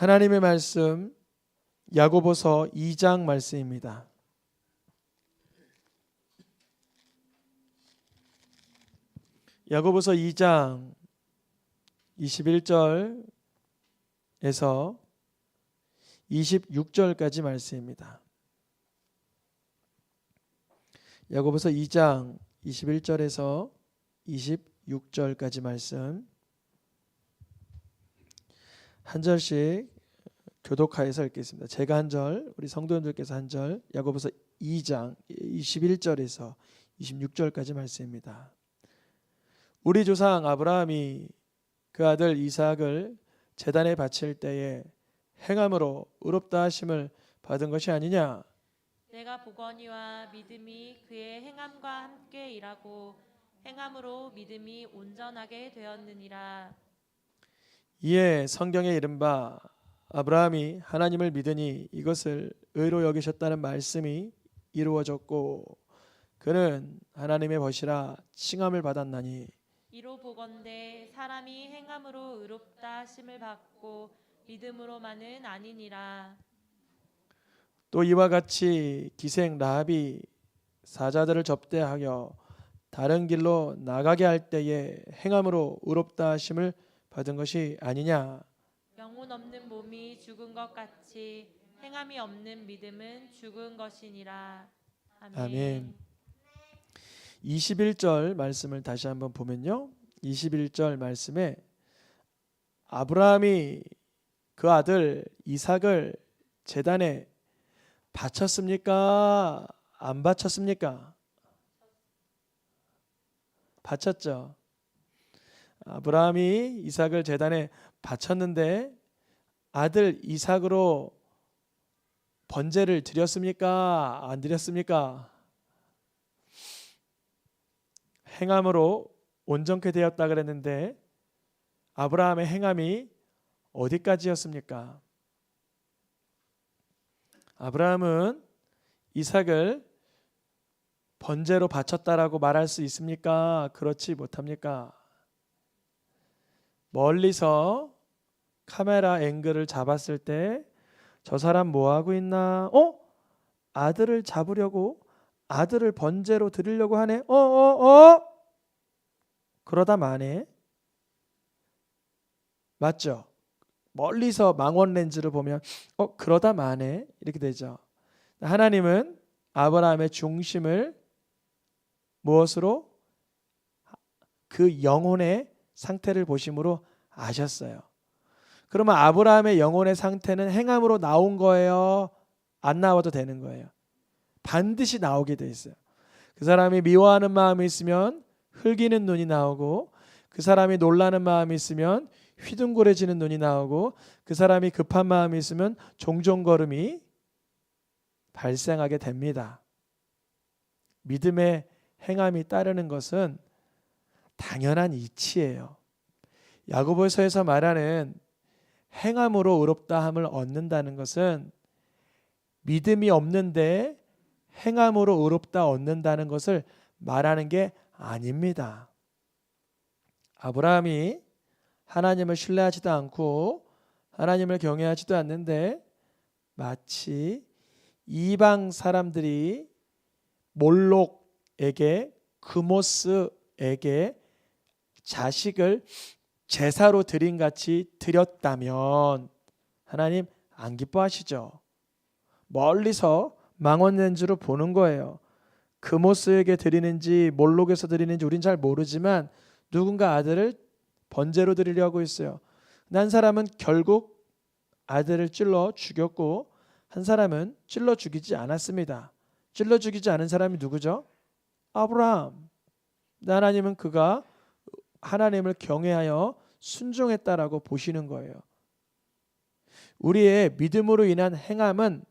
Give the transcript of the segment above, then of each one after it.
하나님의 말씀 야고보서 2장 말씀입니다. 야고보서 2장 21절에서 26절까지 말씀입니다. 야고보서 2장 21절에서 26절까지 말씀 한 절씩 교독하여서 읽겠습니다. 제가 한 절, 우리 성도님들께서 한 절, 야고보서 2장 21절에서 26절까지 말씀입니다. 우리 조상 아브라함이 그 아들 이삭을 제단에 바칠 때에 행함으로 의롭다 하심을 받은 것이 아니냐? 내가 보거니와 믿음이 그의 행함과 함께 일하고 행함으로 믿음이 온전하게 되었느니라. 이에 성경에 이른바 아브라함이 하나님을 믿으니 이것을 의로 여기셨다는 말씀이 이루어졌고 그는 하나님의 벗이라 칭함을 받았나니 이로 보건대 사람이 행함으로 의롭다 하심을 받고 믿음으로만은 아니니라. 또 이와 같이 기생 라합이 사자들을 접대하여 다른 길로 나가게 할 때에 행함으로 의롭다 하심을 받은 것이 아니냐? 영혼 없는 몸이 죽은 것 같이 행함이 없는 믿음은 죽은 것이니라. 아멘. 21절 말씀을 다시 한번 보면요. 21절 말씀에 아브라함이 그 아들 이삭을 제단에 바쳤습니까? 안 바쳤습니까? 바쳤죠. 아브라함이 이삭을 제단에 바쳤는데 아들 이삭으로 번제를 드렸습니까? 안 드렸습니까? 행함으로 온전케 되었다 그랬는데 아브라함의 행함이 어디까지였습니까? 아브라함은 이삭을 번제로 바쳤다라고 말할 수 있습니까? 그렇지 못합니까? 멀리서 카메라 앵글을 잡았을 때 저 사람 뭐 하고 있나? 아들을 잡으려고 아들을 번제로 드리려고 하네. 그러다 마네. 맞죠? 멀리서 망원 렌즈를 보면 그러다 마네. 이렇게 되죠. 하나님은 아브라함의 중심을 무엇으로? 그 영혼의 상태를 보심으로 아셨어요. 그러면 아브라함의 영혼의 상태는 행함으로 나온 거예요? 안 나와도 되는 거예요? 반드시 나오게 돼 있어요. 그 사람이 미워하는 마음이 있으면 흘기는 눈이 나오고 그 사람이 놀라는 마음이 있으면 휘둥그레지는 눈이 나오고 그 사람이 급한 마음이 있으면 종종걸음이 발생하게 됩니다. 믿음의 행함이 따르는 것은 당연한 이치예요. 야고보서에서 말하는 행함으로 의롭다함을 얻는다는 것은 믿음이 없는데 행함으로 의롭다 얻는다는 것을 말하는 게 아닙니다. 아브라함이 하나님을 신뢰하지도 않고 하나님을 경외하지도 않는데 마치 이방 사람들이 몰록에게 그모스에게 자식을 제사로 드림같이 드렸다면 하나님 안 기뻐하시죠? 멀리서 망원 렌즈로 보는 거예요. 그모스에게 드리는지 몰록에서 드리는지 우린 잘 모르지만 누군가 아들을 번제로 드리려고 했어요. 한 사람은 결국 아들을 찔러 죽였고 한 사람은 찔러 죽이지 않았습니다. 찔러 죽이지 않은 사람이 누구죠? 아브라함. 하나님은 그가 하나님을 경외하여 순종했다라고 보시는 거예요. 우리의 믿음으로 인한 행함은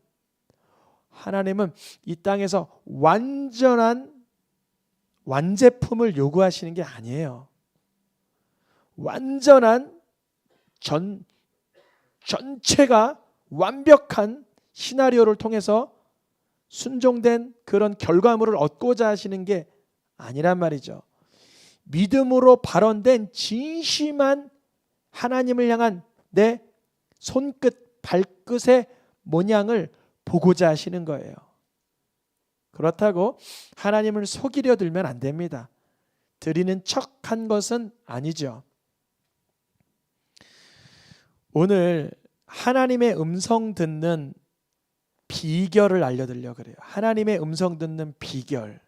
하나님은 이 땅에서 완전한 완제품을 요구하시는 게 아니에요. 완전한 전체가 완벽한 시나리오를 통해서 순종된 그런 결과물을 얻고자 하시는 게 아니란 말이죠. 믿음으로 발언된 진심한 하나님을 향한 내 손끝, 발끝의 모양을 보고자 하시는 거예요. 그렇다고 하나님을 속이려 들면 안 됩니다. 드리는 척한 것은 아니죠. 오늘 하나님의 음성 듣는 비결을 알려드리려고 그래요. 하나님의 음성 듣는 비결,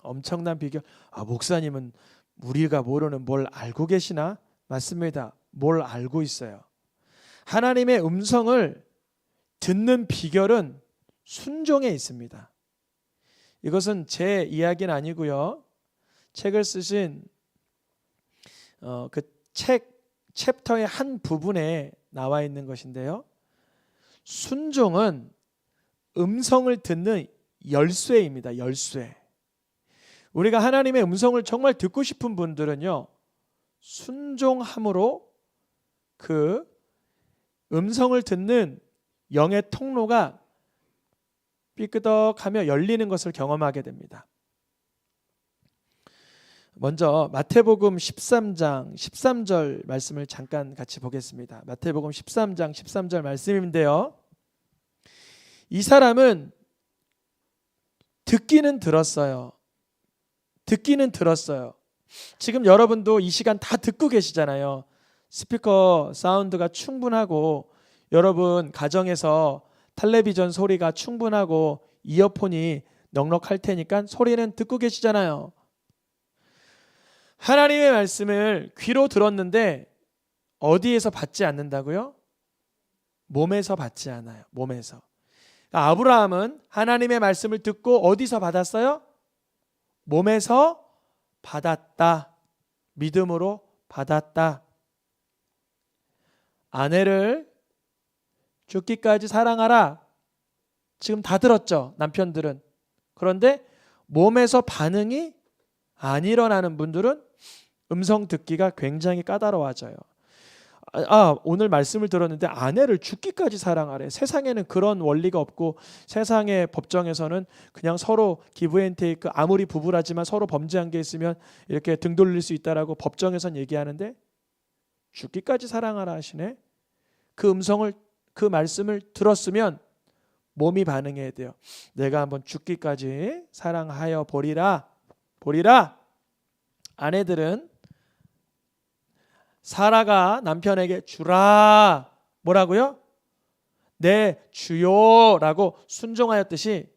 엄청난 비결. 목사님은 우리가 모르는 뭘 알고 계시나? 맞습니다. 뭘 알고 있어요. 하나님의 음성을 듣는 비결은 순종에 있습니다. 이것은 제 이야기는 아니고요. 책을 쓰신 그 책 챕터의 한 부분에 나와 있는 것인데요. 순종은 음성을 듣는 열쇠입니다. 열쇠. 우리가 하나님의 음성을 정말 듣고 싶은 분들은요, 순종함으로 그 음성을 듣는 영의 통로가 삐끄덕하며 열리는 것을 경험하게 됩니다. 먼저 마태복음 13장 13절 말씀을 잠깐 같이 보겠습니다. 마태복음 13장 13절 말씀인데요. 이 사람은 듣기는 들었어요. 듣기는 들었어요. 지금 여러분도 이 시간 다 듣고 계시잖아요. 스피커 사운드가 충분하고 여러분 가정에서 텔레비전 소리가 충분하고 이어폰이 넉넉할 테니까 소리는 듣고 계시잖아요. 하나님의 말씀을 귀로 들었는데 어디에서 받지 않는다고요? 몸에서 받지 않아요. 몸에서. 그러니까 아브라함은 하나님의 말씀을 듣고 어디서 받았어요? 몸에서 받았다. 믿음으로 받았다. 아내를 죽기까지 사랑하라. 지금 다 들었죠, 남편들은. 그런데 몸에서 반응이 안 일어나는 분들은 음성 듣기가 굉장히 까다로워져요. 오늘 말씀을 들었는데 아내를 죽기까지 사랑하래. 세상에는 그런 원리가 없고 세상의 법정에서는 그냥 서로 기브 앤 테이크, 아무리 부부라지만 서로 범죄한 게 있으면 이렇게 등 돌릴 수 있다라고 법정에선 얘기하는데 죽기까지 사랑하라 하시네. 그 말씀을 들었으면 몸이 반응해야 돼요. 내가 한번 죽기까지 사랑하여 보리라. 아내들은 사라가 남편에게 주라, 뭐라고요? 내 주요라고 순종하였듯이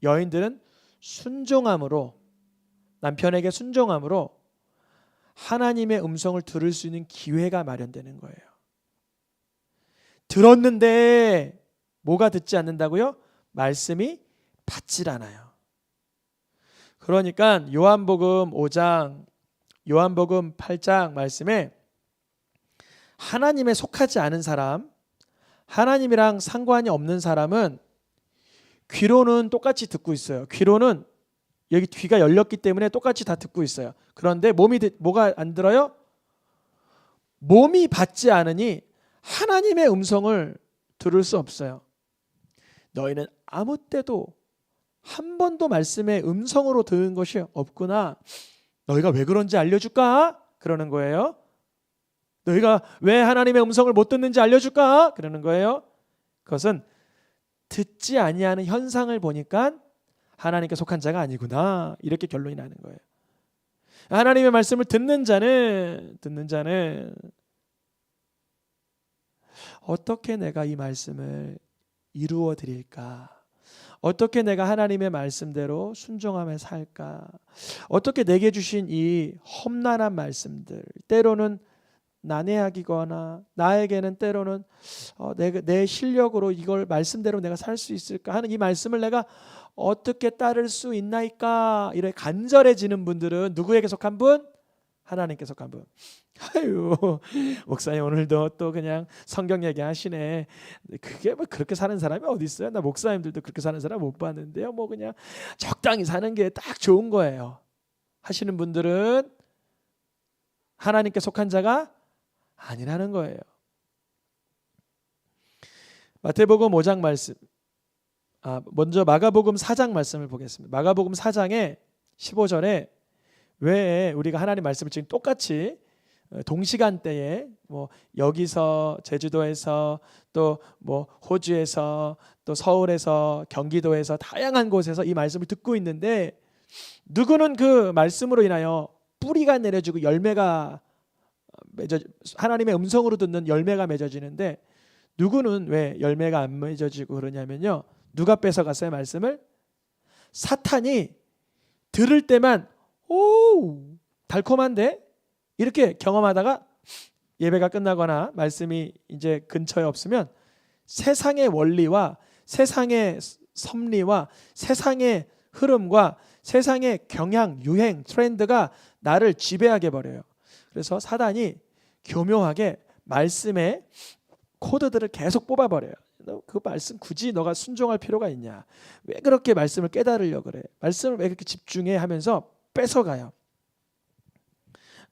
여인들은 순종함으로, 남편에게 순종함으로 하나님의 음성을 들을 수 있는 기회가 마련되는 거예요. 들었는데 뭐가 듣지 않는다고요? 말씀이 받질 않아요. 그러니까 요한복음 5장, 요한복음 8장 말씀에 하나님에 속하지 않은 사람, 하나님이랑 상관이 없는 사람은 귀로는 똑같이 듣고 있어요. 귀로는 여기 귀가 열렸기 때문에 똑같이 다 듣고 있어요. 그런데 뭐가 안 들어요? 몸이 받지 않으니 하나님의 음성을 들을 수 없어요. 너희는 아무 때도 한 번도 말씀의 음성으로 들은 것이 없구나. 너희가 왜 그런지 알려줄까? 그러는 거예요. 너희가 왜 하나님의 음성을 못 듣는지 알려줄까? 그러는 거예요. 그것은 듣지 아니하는 현상을 보니까 하나님께 속한 자가 아니구나, 이렇게 결론이 나는 거예요. 하나님의 말씀을 듣는 자는 어떻게 내가 이 말씀을 이루어 드릴까? 어떻게 내가 하나님의 말씀대로 순종하며 살까? 어떻게 내게 주신 이 험난한 말씀들, 때로는 난해하기거나 나에게는 때로는 내 실력으로 이걸 말씀대로 내가 살 수 있을까 하는 이 말씀을 내가 어떻게 따를 수 있나이까? 이렇게 간절해지는 분들은 누구에게 속한 분? 하나님께 속한 분. 아유, 목사님 오늘도 또 그냥 성경 얘기하시네. 그게 뭐 그렇게 사는 사람이 어디 있어요? 나 목사님들도 그렇게 사는 사람 못 봤는데요. 뭐 그냥 적당히 사는 게 딱 좋은 거예요 하시는 분들은 하나님께 속한 자가 아니라는 거예요. 마태복음 5장 말씀, 먼저 마가복음 4장 말씀을 보겠습니다. 마가복음 4장에 15절에 왜 우리가 하나님 말씀을 지금 똑같이 동시간대에 뭐 여기서 제주도에서 또 뭐 호주에서 또 서울에서 경기도에서 다양한 곳에서 이 말씀을 듣고 있는데 누구는 그 말씀으로 인하여 뿌리가 내려지고 열매가 맺어 하나님의 음성으로 듣는 열매가 맺어지는데 누구는 왜 열매가 안 맺어지고 그러냐면요. 누가 뺏어갔어요 말씀을? 사탄이 들을 때만 오 달콤한데 이렇게 경험하다가 예배가 끝나거나 말씀이 이제 근처에 없으면 세상의 원리와 세상의 섭리와 세상의 흐름과 세상의 경향, 유행, 트렌드가 나를 지배하게 버려요. 그래서 사단이 교묘하게 말씀의 코드들을 계속 뽑아버려요. 너 그 말씀 굳이 너가 순종할 필요가 있냐? 왜 그렇게 말씀을 깨달으려고 그래? 말씀을 왜 그렇게 집중해? 하면서 뺏어가요.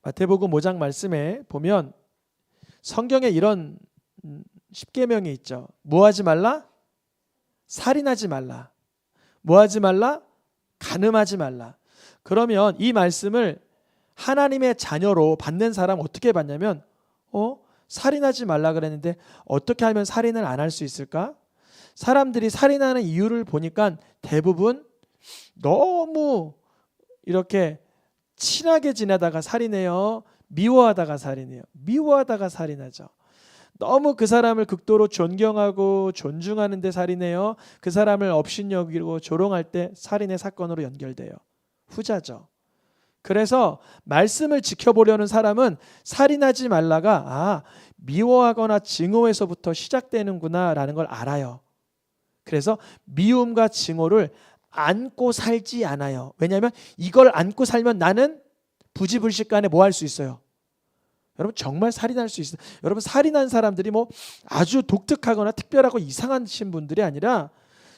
마태복음 5장 말씀에 보면 성경에 이런 십계명이 있죠. 뭐하지 말라? 살인하지 말라. 뭐하지 말라? 간음하지 말라. 그러면 이 말씀을 하나님의 자녀로 받는 사람 어떻게 받냐면 살인하지 말라 그랬는데 어떻게 하면 살인을 안 할 수 있을까? 사람들이 살인하는 이유를 보니까 대부분 너무 이렇게 친하게 지내다가 살인해요. 미워하다가 살인해요. 미워하다가 살인하죠. 너무 그 사람을 극도로 존경하고 존중하는 데 살인해요. 그 사람을 업신여기고 조롱할 때 살인의 사건으로 연결돼요. 후자죠. 그래서 말씀을 지켜보려는 사람은 살인하지 말라가 미워하거나 증오에서부터 시작되는구나 라는 걸 알아요. 그래서 미움과 증오를 안고 살지 않아요. 왜냐하면 이걸 안고 살면 나는 부지불식간에 뭐 할 수 있어요? 여러분 정말 살인할 수 있어요. 여러분 살인한 사람들이 뭐 아주 독특하거나 특별하고 이상하신 분들이 아니라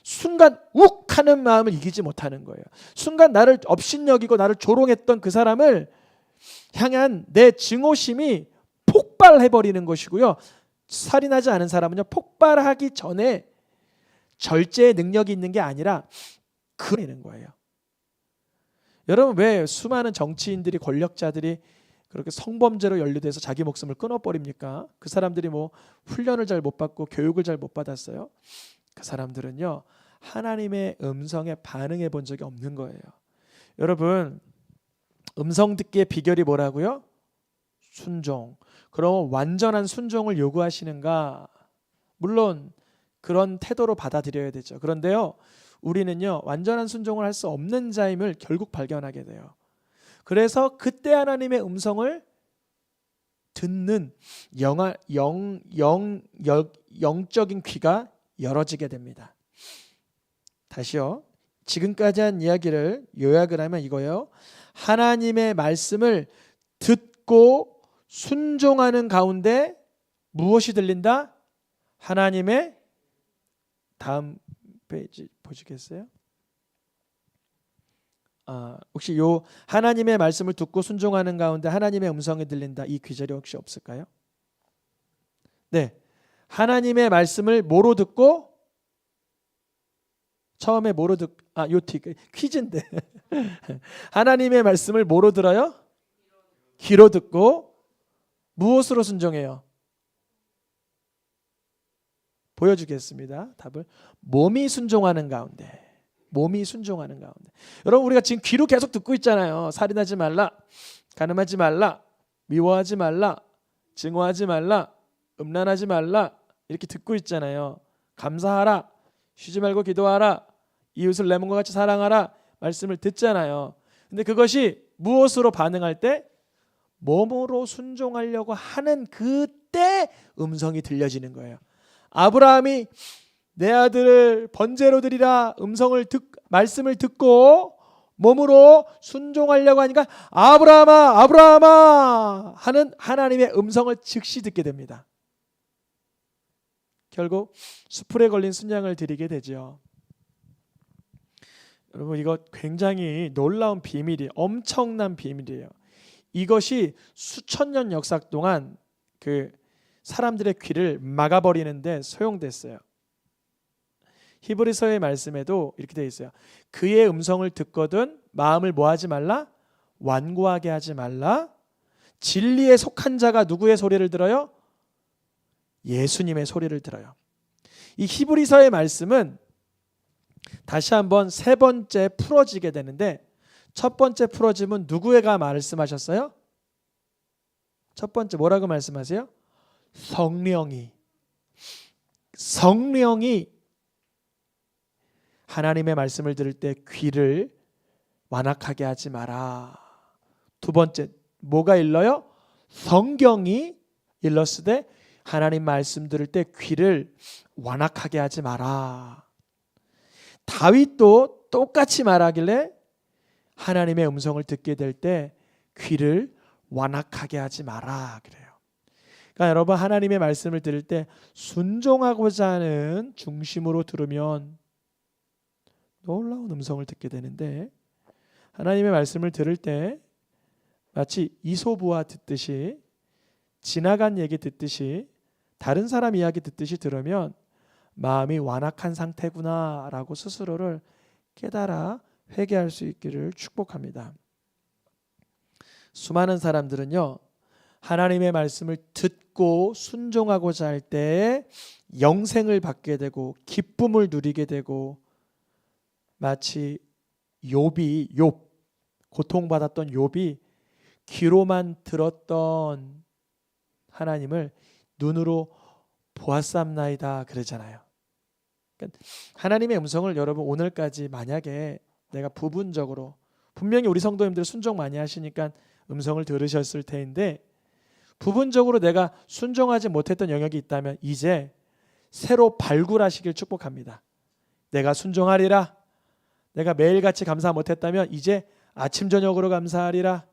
순간 욱 하는 마음을 이기지 못하는 거예요. 순간 나를 업신여기고 나를 조롱했던 그 사람을 향한 내 증오심이 폭발해버리는 것이고요. 살인하지 않은 사람은요 폭발하기 전에 절제의 능력이 있는 게 아니라 그러는 거예요. 여러분 왜 수많은 정치인들이 권력자들이 그렇게 성범죄로 연루돼서 자기 목숨을 끊어버립니까? 그 사람들이 뭐 훈련을 잘 못 받고 교육을 잘 못 받았어요. 그 사람들은요 하나님의 음성에 반응해 본 적이 없는 거예요. 여러분 음성 듣기의 비결이 뭐라고요? 순종. 그럼 완전한 순종을 요구하시는가? 물론 그런 태도로 받아들여야 되죠. 그런데요 우리는요 완전한 순종을 할 수 없는 자임을 결국 발견하게 돼요. 그래서 그때 하나님의 음성을 듣는 영적인 귀가 열어지게 됩니다. 다시요. 지금까지 한 이야기를 요약을 하면 이거예요. 하나님의 말씀을 듣고 순종하는 가운데 무엇이 들린다? 하나님의 다음 페이지 보시겠어요? 혹시 요 하나님의 말씀을 듣고 순종하는 가운데 하나님의 음성이 들린다 이 귀절이 혹시 없을까요? 네, 하나님의 말씀을 뭐로 듣고 처음에 뭐로 듣? 요티 퀴즈인데 하나님의 말씀을 뭐로 들어요? 귀로 듣고 무엇으로 순종해요? 보여주겠습니다. 답을 몸이 순종하는 가운데. 몸이 순종하는 가운데. 여러분 우리가 지금 귀로 계속 듣고 있잖아요. 살인하지 말라, 간음하지 말라, 미워하지 말라, 증오하지 말라, 음란하지 말라 이렇게 듣고 있잖아요. 감사하라, 쉬지 말고 기도하라, 이웃을 내 몸과 같이 사랑하라 말씀을 듣잖아요. 근데 그것이 무엇으로 반응할 때? 몸으로 순종하려고 하는 그때 음성이 들려지는 거예요. 아브라함이 내 아들을 번제로 드리라 말씀을 듣고 몸으로 순종하려고 하니까 아브라함아 아브라함아 하는 하나님의 음성을 즉시 듣게 됩니다. 결국 수풀에 걸린 순양을 드리게 되죠. 여러분 이거 굉장히 놀라운 비밀이에요. 엄청난 비밀이에요. 이것이 수천 년 역사 동안 그 사람들의 귀를 막아버리는데 소용됐어요. 히브리서의 말씀에도 이렇게 되어 있어요. 그의 음성을 듣거든 마음을 뭐하지 말라? 완고하게 하지 말라. 진리에 속한 자가 누구의 소리를 들어요? 예수님의 소리를 들어요. 이 히브리서의 말씀은 다시 한번 세 번째 풀어지게 되는데, 첫 번째 풀어짐은 누구가 말씀하셨어요? 첫 번째 뭐라고 말씀하세요? 성령이 하나님의 말씀을 들을 때 귀를 완악하게 하지 마라. 두 번째 뭐가 일러요? 성경이 일렀으되 하나님 말씀 들을 때 귀를 완악하게 하지 마라. 다윗도 똑같이 말하길래 하나님의 음성을 듣게 될 때 귀를 완악하게 하지 마라 그래요. 그러니까 여러분, 하나님의 말씀을 들을 때 순종하고자 하는 중심으로 들으면 놀라운 음성을 듣게 되는데, 하나님의 말씀을 들을 때 마치 이소부화 듣듯이, 지나간 얘기 듣듯이, 다른 사람 이야기 듣듯이 들으면 마음이 완악한 상태구나 라고 스스로를 깨달아 회개할 수 있기를 축복합니다. 수많은 사람들은요, 하나님의 말씀을 듣고 순종하고자 할 때 영생을 받게 되고 기쁨을 누리게 되고, 마치 욥 고통받았던 욥이 귀로만 들었던 하나님을 눈으로 보았삼나이다 그러잖아요. 그러니까 하나님의 음성을 여러분, 오늘까지 만약에 내가 부분적으로, 분명히 우리 성도님들 순종 많이 하시니까 음성을 들으셨을 텐데, 부분적으로 내가 순종하지 못했던 영역이 있다면 이제 새로 발굴하시길 축복합니다. 내가 순종하리라. 내가 매일같이 감사 못했다면 이제 아침 저녁으로 감사하리라.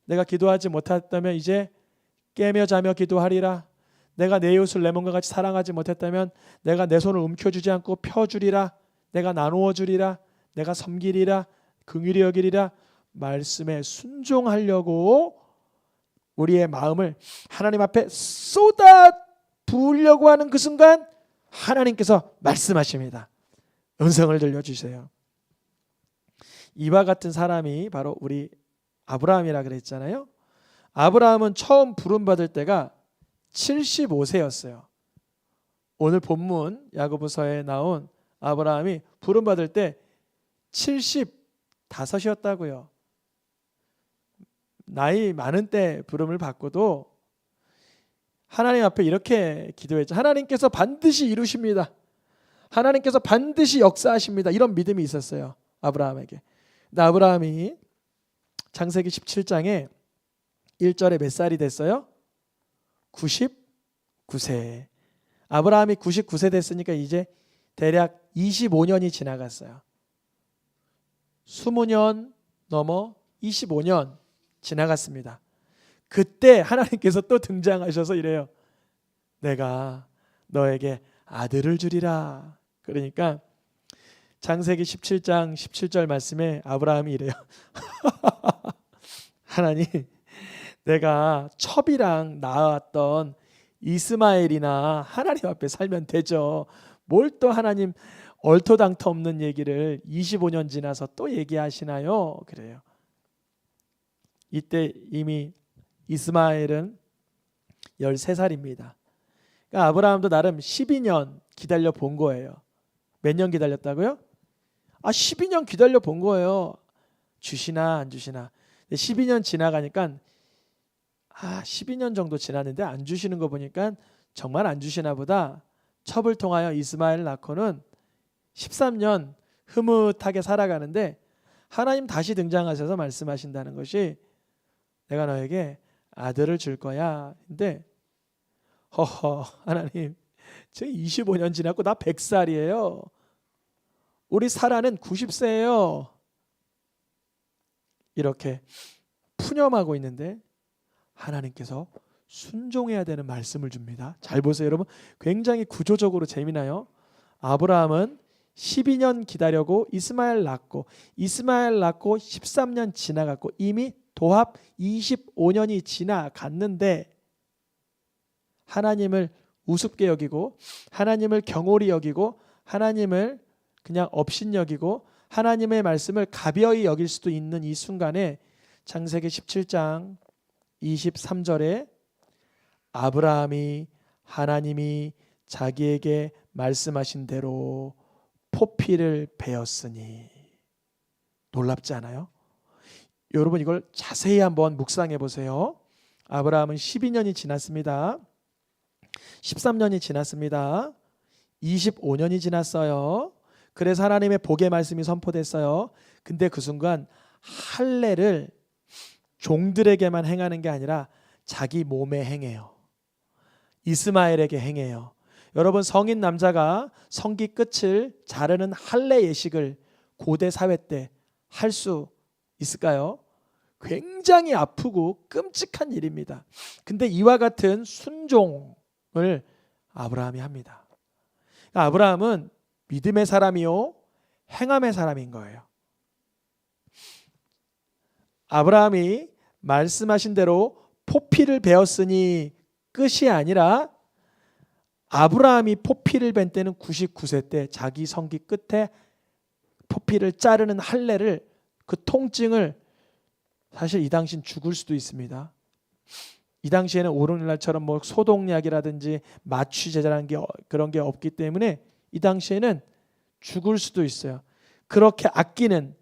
내가 기도하지 못했다면 이제 깨며 자며 기도하리라. 내가 내 이웃을 내 몸과 같이 사랑하지 못했다면 내가 내 손을 움켜주지 않고 펴주리라. 내가 나누어 주리라. 내가 섬기리라. 긍휼히 여기리라. 말씀에 순종하려고 우리의 마음을 하나님 앞에 쏟아 부으려고 하는 그 순간 하나님께서 말씀하십니다. 음성을 들려주세요. 이와 같은 사람이 바로 우리 아브라함이라 그랬잖아요. 아브라함은 처음 부름받을 때가 75세였어요. 오늘 본문 야고보서에 나온 아브라함이 부름받을 때 75이었다고요. 나이 많은 때 부름을 받고도 하나님 앞에 이렇게 기도했죠. 하나님께서 반드시 이루십니다. 하나님께서 반드시 역사하십니다. 이런 믿음이 있었어요, 아브라함에게. 근데 아브라함이 창세기 17장에 1절에 몇 살이 됐어요? 99세. 아브라함이 99세 됐으니까 이제 대략 25년이 지나갔어요. 20년 넘어 25년 지나갔습니다. 그때 하나님께서 또 등장하셔서 이래요. 내가 너에게 아들을 주리라. 그러니까 창세기 17장 17절 말씀에 아브라함이 이래요. 하나님, 내가 첩이랑 낳았던 이스마엘이나 하나님 앞에 살면 되죠. 뭘 또 하나님 얼토당토 없는 얘기를 25년 지나서 또 얘기하시나요? 그래요. 이때 이미 이스마엘은 13살입니다. 그러니까 아브라함도 나름 12년 기다려 본 거예요. 몇 년 기다렸다고요? 12년 기다려 본 거예요. 주시나 안 주시나. 12년 지나가니까 12년 정도 지났는데 안 주시는 거 보니까 정말 안 주시나 보다. 첩을 통하여 이스마엘을 낳고는 13년 흐뭇하게 살아가는데 하나님 다시 등장하셔서 말씀하신다는 것이 내가 너에게 아들을 줄 거야. 근데 허허, 하나님, 저 25년 지났고 나 100살이에요. 우리 사라는 90세예요. 이렇게 푸념하고 있는데 하나님께서 순종해야 되는 말씀을 줍니다. 잘 보세요, 여러분. 굉장히 구조적으로 재미나요. 아브라함은 12년 기다려고 이스마엘 낳고, 이스마엘 낳고 13년 지나갔고 이미 도합 25년이 지나갔는데 하나님을 우습게 여기고, 하나님을 경홀히 여기고, 하나님을 그냥 업신여기고, 하나님의 말씀을 가벼이 여길 수도 있는 이 순간에 창세기 17장 23절에 아브라함이 하나님이 자기에게 말씀하신 대로 포피를 베었으니. 놀랍지 않아요? 여러분 이걸 자세히 한번 묵상해 보세요. 아브라함은 12년이 지났습니다. 13년이 지났습니다. 25년이 지났어요. 그래서 하나님의 복의 말씀이 선포됐어요. 근데 그 순간 할례를 종들에게만 행하는 게 아니라 자기 몸에 행해요. 이스마엘에게 행해요. 여러분 성인 남자가 성기 끝을 자르는 할례 예식을 고대 사회 때 할 수 있을까요? 굉장히 아프고 끔찍한 일입니다. 근데 이와 같은 순종을 아브라함이 합니다. 아브라함은 믿음의 사람이요 행함의 사람인 거예요. 아브라함이 말씀하신 대로 포피를 베었으니 끝이 아니라 아브라함이 포피를 벤 때는 99세 때 자기 성기 끝에 포피를 자르는 할례를 그 통증을 사실 이 당시엔 죽을 수도 있습니다. 이 당시에는 오늘날처럼 뭐 소독약이라든지 마취 제자라는 게 그런 게 없기 때문에 이 당시에는 죽을 수도 있어요. 그렇게 아끼는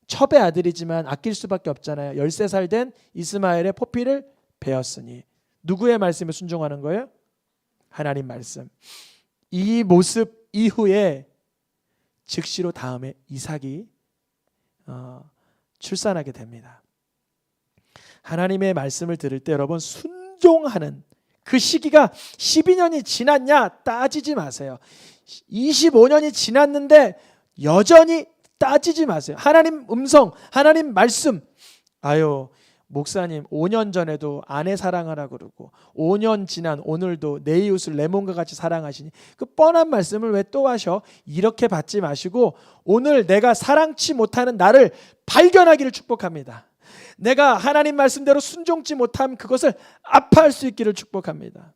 첩의 아들이지만 아낄 수밖에 없잖아요. 13살 된 이스마엘의 포피를 베었으니. 누구의 말씀에 순종하는 거예요? 하나님 말씀. 이 모습 이후에 즉시로 다음에 이삭이 출산하게 됩니다. 하나님의 말씀을 들을 때 여러분 순종하는 그 시기가 12년이 지났냐 따지지 마세요. 25년이 지났는데 여전히 따지지 마세요. 하나님 음성, 하나님 말씀. 아유 목사님 5년 전에도 아내 사랑하라 그러고 5년 지난 오늘도 내 이웃을 내 몸과 같이 사랑하시니 그 뻔한 말씀을 왜 또 하셔? 이렇게 받지 마시고 오늘 내가 사랑치 못하는 나를 발견하기를 축복합니다. 내가 하나님 말씀대로 순종치 못함 그것을 아파할 수 있기를 축복합니다.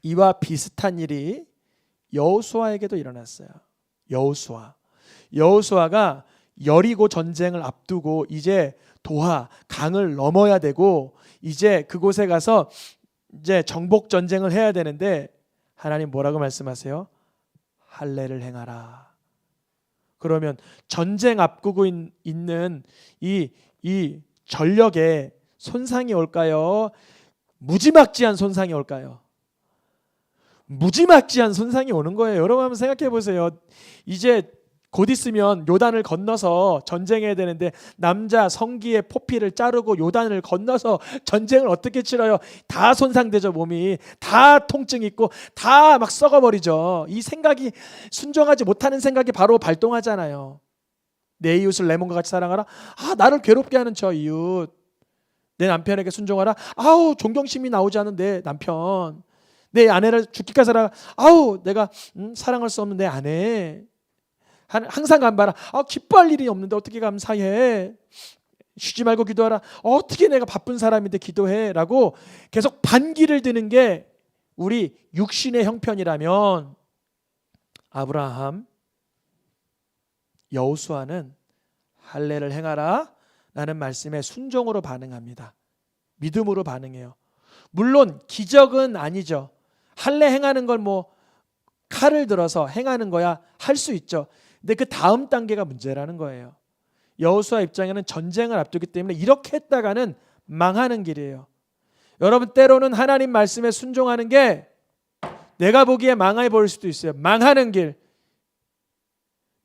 이와 비슷한 일이 여호수아에게도 일어났어요. 여호수아가 여리고 전쟁을 앞두고 이제 도하 강을 넘어야 되고 이제 그곳에 가서 이제 정복 전쟁을 해야 되는데 하나님 뭐라고 말씀하세요? 할례를 행하라. 그러면 전쟁 앞두고 있는 이 전력에 손상이 올까요? 무지막지한 손상이 올까요? 무지막지한 손상이 오는 거예요. 여러분 한번 생각해 보세요. 이제 곧 있으면 요단을 건너서 전쟁해야 되는데 남자 성기의 포피를 자르고 요단을 건너서 전쟁을 어떻게 치러요? 다 손상되죠. 몸이 다 통증 있고 다 막 썩어버리죠. 이 생각이 순종하지 못하는 생각이 바로 발동하잖아요. 내 이웃을 내 몸과 같이 사랑하라. 나를 괴롭게 하는 저 이웃. 내 남편에게 순종하라. 존경심이 나오지 않은 내 남편. 내 아내를 죽기까지 사랑하라. 내가 사랑할 수 없는 내 아내. 항상 감사하라. 기뻐할 일이 없는데 어떻게 감사해? 쉬지 말고 기도하라. 어떻게 내가 바쁜 사람인데 기도해? 라고 계속 반기를 드는 게 우리 육신의 형편이라면 아브라함, 여호수아는 할례를 행하라 라는 말씀에 순종으로 반응합니다. 믿음으로 반응해요. 물론 기적은 아니죠. 할례 행하는 걸 뭐 칼을 들어서 행하는 거야 할 수 있죠. 근데 그 다음 단계가 문제라는 거예요. 여호수아 입장에는 전쟁을 앞두기 때문에 이렇게 했다가는 망하는 길이에요. 여러분 때로는 하나님 말씀에 순종하는 게 내가 보기에 망해 보일 수도 있어요. 망하는 길.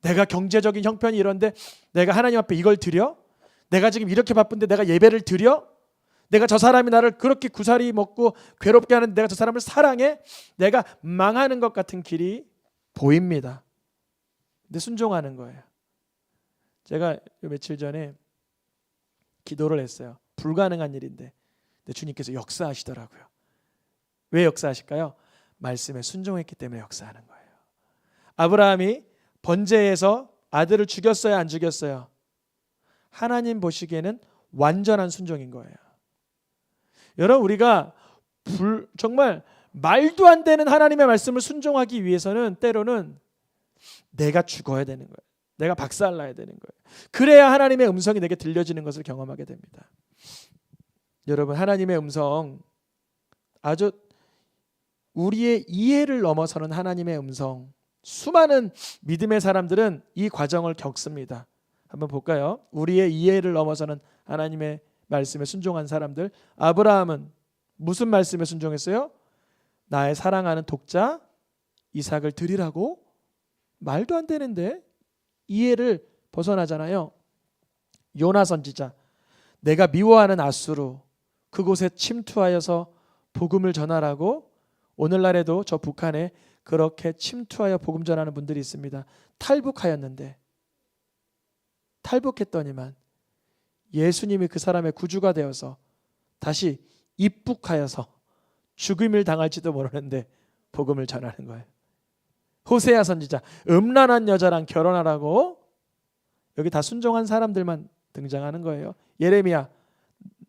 내가 경제적인 형편이 이런데 내가 하나님 앞에 이걸 드려? 내가 지금 이렇게 바쁜데 내가 예배를 드려? 내가 저 사람이 나를 그렇게 구사리 먹고 괴롭게 하는데 내가 저 사람을 사랑해? 내가 망하는 것 같은 길이 보입니다. 근데 순종하는 거예요. 제가 며칠 전에 기도를 했어요. 불가능한 일인데 근데 주님께서 역사하시더라고요. 왜 역사하실까요? 말씀에 순종했기 때문에 역사하는 거예요. 아브라함이 번제에서 아들을 죽였어요, 안 죽였어요? 하나님 보시기에는 완전한 순종인 거예요. 여러분 우리가 정말 말도 안 되는 하나님의 말씀을 순종하기 위해서는 때로는 내가 죽어야 되는 거예요. 내가 박살나야 되는 거예요. 그래야 하나님의 음성이 내게 들려지는 것을 경험하게 됩니다. 여러분, 하나님의 음성, 아주 우리의 이해를 넘어서는 하나님의 음성, 수많은 믿음의 사람들은 이 과정을 겪습니다. 한번 볼까요? 우리의 이해를 넘어서는 하나님의 말씀에 순종한 사람들. 아브라함은 무슨 말씀에 순종했어요? 나의 사랑하는 독자 이삭을 드리라고? 말도 안 되는데 이해를 벗어나잖아요. 요나 선지자, 내가 미워하는 앗수르 그곳에 침투하여서 복음을 전하라고. 오늘날에도 저 북한에 그렇게 침투하여 복음 전하는 분들이 있습니다. 탈북했더니만 예수님이 그 사람의 구주가 되어서 다시 입북하여서 죽임을 당할지도 모르는데 복음을 전하는 거예요. 호세아 선지자, 음란한 여자랑 결혼하라고. 여기 다 순종한 사람들만 등장하는 거예요. 예레미야,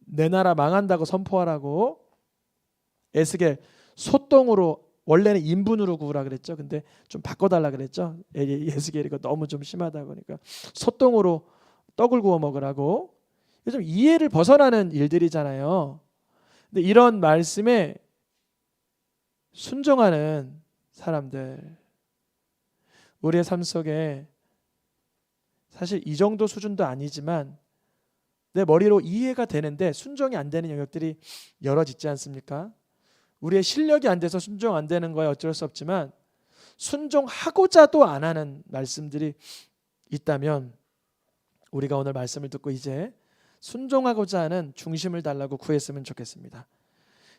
내 나라 망한다고 선포하라고. 에스겔, 소똥으로, 원래는 인분으로 구우라 그랬죠. 근데 좀 바꿔달라 그랬죠. 에스겔이 너무 좀 심하다 보니까 소똥으로 떡을 구워 먹으라고. 좀 이해를 벗어나는 일들이잖아요. 근데 이런 말씀에 순종하는 사람들, 우리의 삶 속에 사실 이 정도 수준도 아니지만 내 머리로 이해가 되는데 순종이 안 되는 영역들이 여럿 있지 않습니까? 우리의 실력이 안 돼서 순종 안 되는 거야 어쩔 수 없지만 순종하고자도 안 하는 말씀들이 있다면 우리가 오늘 말씀을 듣고 이제 순종하고자 하는 중심을 달라고 구했으면 좋겠습니다.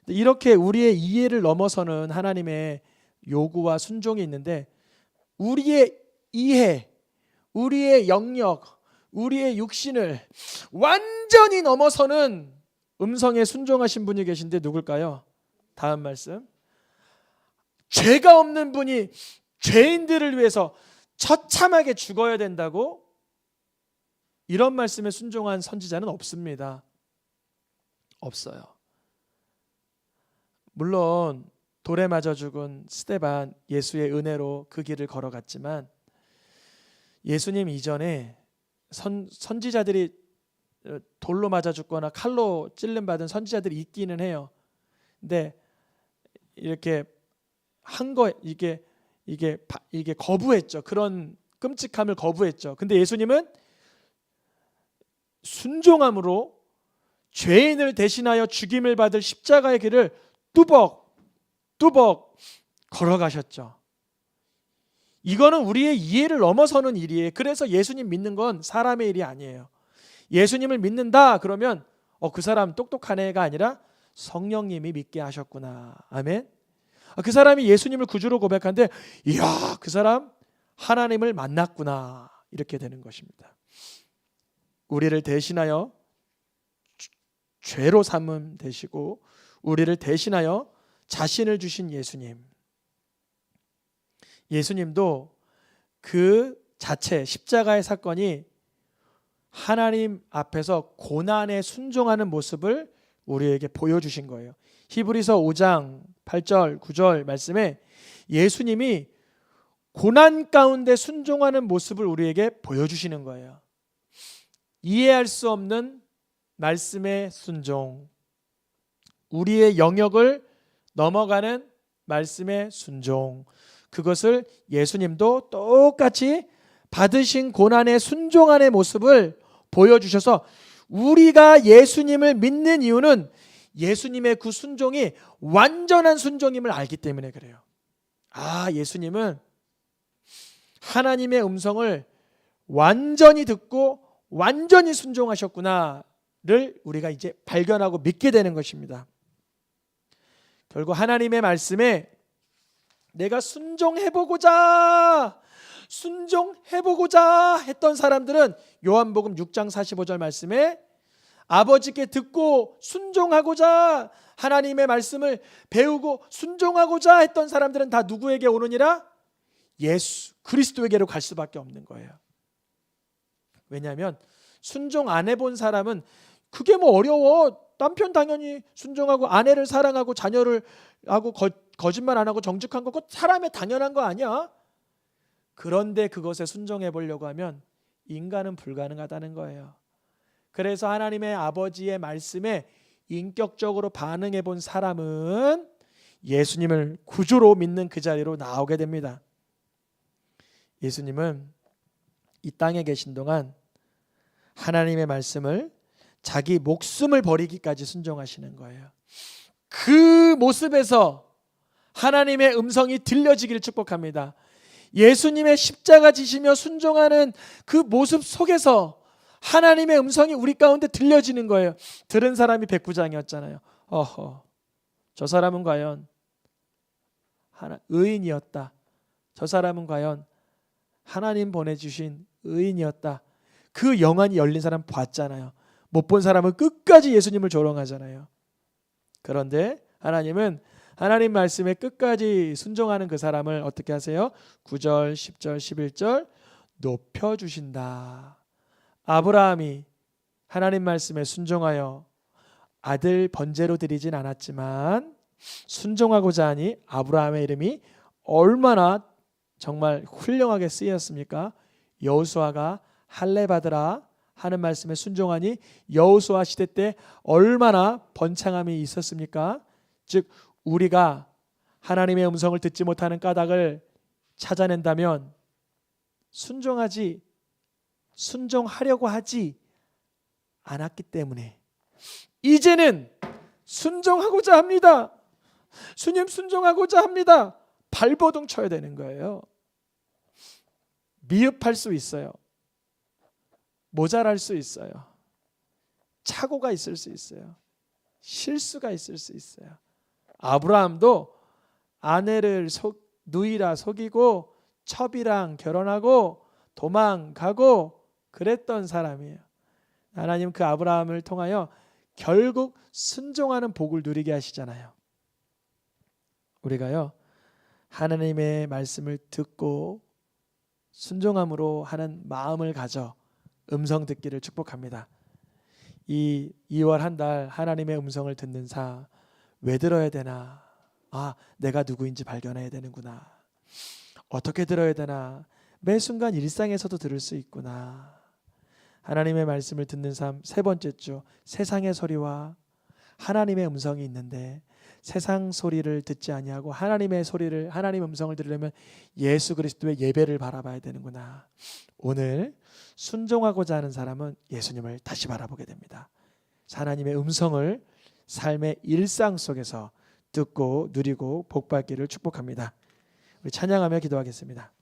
이렇게 우리의 이해를 넘어서는 하나님의 요구와 순종이 있는데 우리의 이해, 우리의 영역, 우리의 육신을 완전히 넘어서는 음성에 순종하신 분이 계신데 누굴까요? 다음 말씀. 죄가 없는 분이 죄인들을 위해서 처참하게 죽어야 된다고? 이런 말씀에 순종한 선지자는 없습니다. 없어요. 물론 돌에 맞아 죽은 스데반, 예수의 은혜로 그 길을 걸어갔지만 예수님 이전에 선지자들이 돌로 맞아 죽거나 칼로 찔림 받은 선지자들이 있기는 해요. 근데 이렇게 한 거 이게 거부했죠. 그런 끔찍함을 거부했죠. 근데 예수님은 순종함으로 죄인을 대신하여 죽임을 받을 십자가의 길을 뚜벅 걸어가셨죠. 이거는 우리의 이해를 넘어서는 일이에요. 그래서 예수님 믿는 건 사람의 일이 아니에요. 예수님을 믿는다 그러면 그 사람 똑똑한 애가 아니라 성령님이 믿게 하셨구나. 아멘. 그 사람이 예수님을 구주로 고백하는데 이야, 그 사람 하나님을 만났구나. 이렇게 되는 것입니다. 우리를 대신하여 죄로 삼음 되시고 우리를 대신하여 자신을 주신 예수님. 예수님도 그 자체 십자가의 사건이 하나님 앞에서 고난에 순종하는 모습을 우리에게 보여주신 거예요. 히브리서 5장 8절 9절 말씀에 예수님이 고난 가운데 순종하는 모습을 우리에게 보여주시는 거예요. 이해할 수 없는 말씀의 순종, 우리의 영역을 넘어가는 말씀의 순종, 그것을 예수님도 똑같이 받으신 고난의 순종안의 모습을 보여주셔서 우리가 예수님을 믿는 이유는 예수님의 그 순종이 완전한 순종임을 알기 때문에 그래요. 예수님은 하나님의 음성을 완전히 듣고 완전히 순종하셨구나를 우리가 이제 발견하고 믿게 되는 것입니다. 결국 하나님의 말씀에 내가 순종해보고자 했던 사람들은 요한복음 6장 45절 말씀에 아버지께 듣고 순종하고자 하나님의 말씀을 배우고 순종하고자 했던 사람들은 다 누구에게 오느니라? 예수 그리스도에게로 갈 수밖에 없는 거예요. 왜냐하면 순종 안 해본 사람은 그게 뭐 어려워, 남편 당연히 순종하고 아내를 사랑하고 자녀를 하고 거짓말 안 하고 정직한 거 그거 사람의 당연한 거 아니야? 그런데 그것에 순종해 보려고 하면 인간은 불가능하다는 거예요. 그래서 하나님의 아버지의 말씀에 인격적으로 반응해 본 사람은 예수님을 구주로 믿는 그 자리로 나오게 됩니다. 예수님은 이 땅에 계신 동안 하나님의 말씀을 자기 목숨을 버리기까지 순종하시는 거예요. 그 모습에서 하나님의 음성이 들려지기를 축복합니다. 예수님의 십자가 지시며 순종하는 그 모습 속에서 하나님의 음성이 우리 가운데 들려지는 거예요. 들은 사람이 백부장이었잖아요. 저 사람은 과연 의인이었다. 저 사람은 과연 하나님 보내주신 의인이었다. 그 영안이 열린 사람 봤잖아요. 못 본 사람은 끝까지 예수님을 조롱하잖아요. 그런데 하나님은 하나님 말씀에 끝까지 순종하는 그 사람을 어떻게 하세요? 9절, 10절, 11절 높여주신다. 아브라함이 하나님 말씀에 순종하여 아들 번제로 드리진 않았지만 순종하고자 하니 아브라함의 이름이 얼마나 정말 훌륭하게 쓰였습니까? 여호수아가 할례 받으라 하는 말씀에 순종하니 여호수아 시대 때 얼마나 번창함이 있었습니까? 즉 우리가 하나님의 음성을 듣지 못하는 까닭을 찾아낸다면 순종하려고 하지 않았기 때문에 이제는 순종하고자 합니다. 주님 순종하고자 합니다. 발버둥 쳐야 되는 거예요. 미흡할 수 있어요. 모자랄 수 있어요. 착오가 있을 수 있어요. 실수가 있을 수 있어요. 아브라함도 아내를 누이라 속이고 첩이랑 결혼하고 도망가고 그랬던 사람이에요. 하나님 그 아브라함을 통하여 결국 순종하는 복을 누리게 하시잖아요. 우리가요 하나님의 말씀을 듣고 순종함으로 하는 마음을 가져 음성 듣기를 축복합니다. 이 2월 한 달 하나님의 음성을 듣는 사 왜 들어야 되나? 내가 누구인지 발견해야 되는구나. 어떻게 들어야 되나? 매 순간 일상에서도 들을 수 있구나. 하나님의 말씀을 듣는 삶 세 번째 주 세상의 소리와 하나님의 음성이 있는데 세상 소리를 듣지 아니하고 하나님의 음성을 들으려면 예수 그리스도의 예배를 바라봐야 되는구나. 오늘 순종하고자 하는 사람은 예수님을 다시 바라보게 됩니다. 하나님의 음성을 삶의 일상 속에서 듣고 누리고 복받기를 축복합니다. 우리 찬양하며 기도하겠습니다.